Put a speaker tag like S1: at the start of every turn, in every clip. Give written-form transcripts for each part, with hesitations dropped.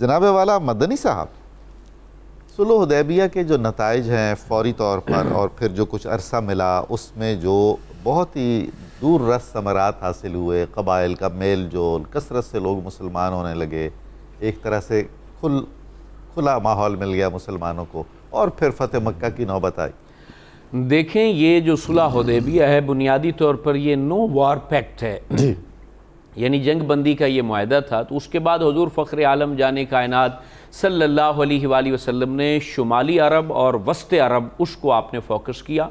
S1: جناب والا مدنی صاحب، صلح حدیبیہ کے جو نتائج ہیں فوری طور پر، اور پھر جو کچھ عرصہ ملا اس میں جو بہت ہی دور رس ثمرات حاصل ہوئے، قبائل کا میل جول، کثرت سے لوگ مسلمان ہونے لگے، ایک طرح سے کھلا ماحول مل گیا مسلمانوں کو، اور پھر فتح مکہ کی نوبت آئی۔
S2: دیکھیں یہ جو صلح حدیبیہ ہے بنیادی طور پر یہ نو وار پیکٹ ہے، یعنی جنگ بندی کا یہ معاہدہ تھا۔ تو اس کے بعد حضور فخر عالم جان کائنات صلی اللہ علیہ وآلہ وسلم نے شمالی عرب اور وسط عرب اس کو آپ نے فوکس کیا،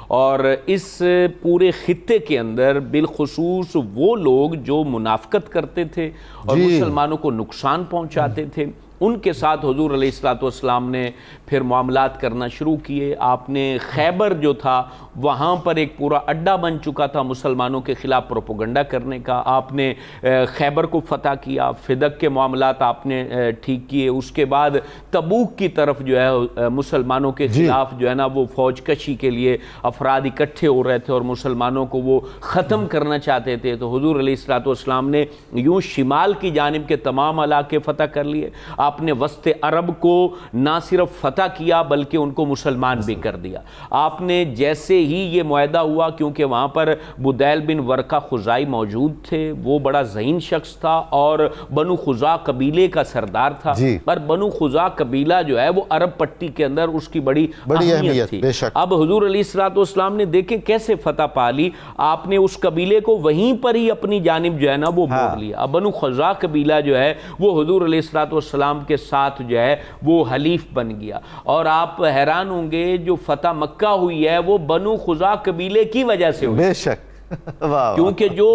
S2: اور اس پورے خطے کے اندر بالخصوص وہ لوگ جو منافقت کرتے تھے اور مسلمانوں کو نقصان پہنچاتے تھے، ان کے ساتھ حضور علیہ السلام نے پھر معاملات کرنا شروع کیے۔ آپ نے خیبر جو تھا وہاں پر ایک پورا اڈا بن چکا تھا مسلمانوں کے خلاف پروپیگنڈا کرنے کا، آپ نے خیبر کو فتح کیا، فدق کے معاملات آپ نے ٹھیک کیے۔ اس کے بعد تبوک کی طرف جو ہے مسلمانوں کے خلاف جو ہے نا وہ فوج کشی کے لیے افراد اکٹھے ہو رہے تھے اور مسلمانوں کو وہ ختم کرنا چاہتے تھے، تو حضور علیہ السلام نے یوں شمال کی جانب کے تمام علاقے فتح کر لیے۔ آپ نے وسط عرب کو نہ صرف فتح کیا بلکہ ان کو مسلمان بھی کر دیا۔ آپ نے جیسے ہی یہ معاہدہ ہوا، کیونکہ وہاں پر بدیل بن ورقہ خزاعی موجود تھے، وہ بڑا ذہین شخص تھا اور بنو خزاع قبیلے کا سردار تھا، پر بنو خزاع قبیلہ جو ہے وہ عرب پٹی کے اندر اس کی بڑی اہمیت تھی۔ اب حضور علیہ السلام نے دیکھیں کیسے فتح پا لی، آپ نے اس قبیلے کو وہیں پر ہی اپنی جانب جو ہے نا وہ موڑ لیا۔ اب بنو خزاع قبیلہ جو ہے وہ حضور علیہ السلام کے ساتھ جو ہے وہ حلیف بن گیا، اور آپ حیران ہوں گے جو فتح مکہ ہوئی ہے وہ بنو خزاع قبیلے کی وجہ سے ہوئی،
S1: بے شک،
S2: کیونکہ جو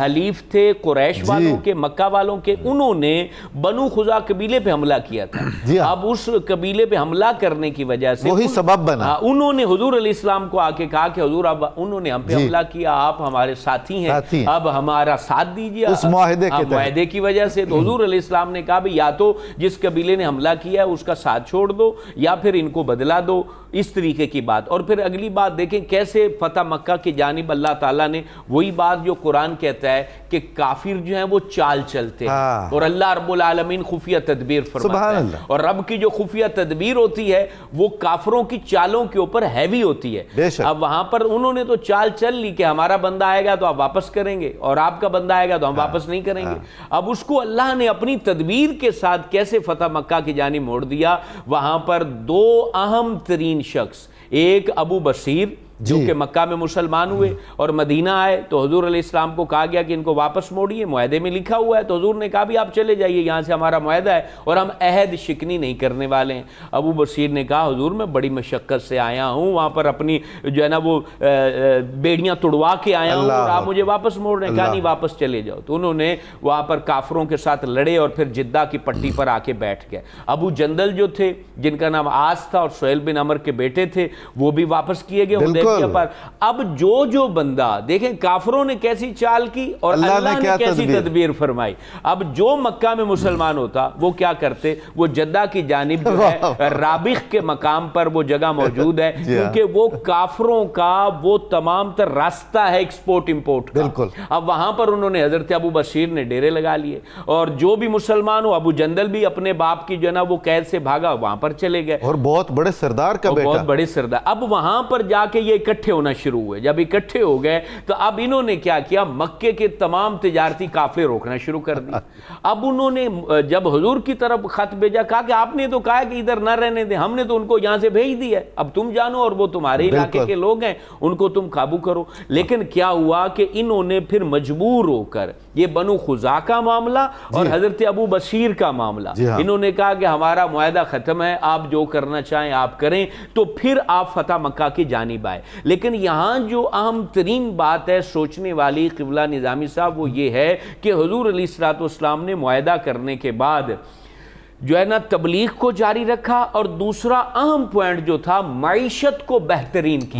S2: حلیف تھے قریش والوں کے، مکہ والوں کے، انہوں نے بنو خزاع قبیلے پہ حملہ کیا تھا۔ اب اس قبیلے پہ حملہ کرنے کی وجہ سے
S1: وہی سبب بنا،
S2: انہوں نے حضور علیہ السلام کو آ کے کہا کہ حضور اب انہوں نے ہم پہ حملہ کیا، آپ ہمارے ساتھی ہیں، اب ہمارا ساتھ دیجیے
S1: اس معاہدے
S2: کی وجہ سے۔ تو حضور علیہ السلام نے کہا یا تو جس قبیلے نے حملہ کیا ہے اس کا ساتھ چھوڑ دو یا پھر ان کو بدلا دو، اس طریقے کی بات۔ اور پھر اگلی بات دیکھیں کیسے فتح مکہ کی جانب اللہ تعالیٰ نے وہی بات جو قرآن کہتا ہے کہ کافر جو ہیں وہ چال چلتے ہیں، اور اللہ رب العالمین خفیہ تدبیر فرماتا ہے، اور رب کی جو خفیہ تدبیر ہوتی ہے وہ کافروں کی چالوں کے اوپر ہیوی ہوتی ہے۔ اب وہاں پر انہوں نے تو چال چل لی کہ ہمارا بندہ آئے گا تو آپ واپس کریں گے، اور آپ کا بندہ آئے گا تو ہم واپس نہیں کریں گے۔ اب اس کو اللہ نے اپنی تدبیر کے ساتھ کیسے فتح مکہ کی جانب موڑ دیا۔ وہاں پر دو اہم ترین شخص، ایک ابو بصیر جو کہ مکہ میں مسلمان ہوئے اور مدینہ آئے، تو حضور علیہ السلام کو کہا گیا کہ ان کو واپس موڑیے، معاہدے میں لکھا ہوا ہے۔ تو حضور نے کہا بھی آپ چلے جائیے، یہاں سے ہمارا معاہدہ ہے اور ہم عہد شکنی نہیں کرنے والے ہیں۔ ابو بصیر نے کہا حضور میں بڑی مشقت سے آیا ہوں، وہاں پر اپنی جو ہے نا وہ بیڑیاں توڑوا کے آیا ہوں، اور آپ مجھے واپس موڑ رہے ہیں۔ کہا نہیں واپس چلے جاؤ۔ تو انہوں نے وہاں پر کافروں کے ساتھ لڑے اور پھر جدہ کی پٹی پر آ کے بیٹھ گئے۔ ابو جندل جو تھے جن کا نام عاص تھا اور سہیل بن عمر کے بیٹے تھے، وہ بھی واپس کیے گئے حدیبیہ پر۔ اب جو بندہ دیکھیں کافروں نے کیسی چال کی اور اللہ نے کیسی تدبیر فرمائی۔ اب جو مکہ میں مسلمان ہوتا وہ کیا کرتے، وہ جدہ کی جانب جو ہے رابغ کے مقام پر وہ جگہ موجود ہے، کیونکہ وہ کافروں کا وہ تمام تر راستہ ہے ایکسپورٹ امپورٹ کا۔ اب وہاں پر انہوں نے حضرت ابو بصیر نے ڈیرے لگا لیے، اور جو بھی مسلمان ہو، ابو جندل بھی اپنے باپ کی جو ہے نا وہ قید سے بھاگا وہاں پر چلے گئے،
S1: اور بہت بڑے سردار کا بیٹا،
S2: بہت بڑے سردار۔ اب وہاں پر جا کے یہ اکٹھے ہونا شروع ہوئے۔ جب اکٹھے ہو گئے تو اب انہوں نے کیا کیا، مکے کے تمام تجارتی قافلے روکنا شروع کر دی۔ اب انہوں نے جب حضور کی طرف خط بھیجا، کہا کہ آپ نے تو کہا کہ ادھر نہ رہنے دیں، ہم نے تو ان کو یہاں سے بھیج دیا ہے، اب تم جانو، اور وہ تمہارے علاقے کے لوگ ہیں، ان کو تم قابو کرو۔ لیکن کیا ہوا کہ انہوں نے پھر مجبور ہو کر یہ بنو خزاع کا معاملہ اور حضرت ابو بصیر کا معاملہ، انہوں نے کہا کہ ہمارا معاہدہ ختم ہے، آپ جو کرنا چاہیں آپ کریں، تو پھر آپ فتح مکہ کی جانب آئے۔ لیکن یہاں جو اہم ترین بات ہے سوچنے والی قبلہ نظامی صاحب، وہ یہ ہے کہ حضور علیہ السلام نے معاہدہ کرنے کے بعد جو ہے نا تبلیغ کو جاری رکھا، اور دوسرا اہم پوائنٹ جو تھا معیشت کو بہترین کی۔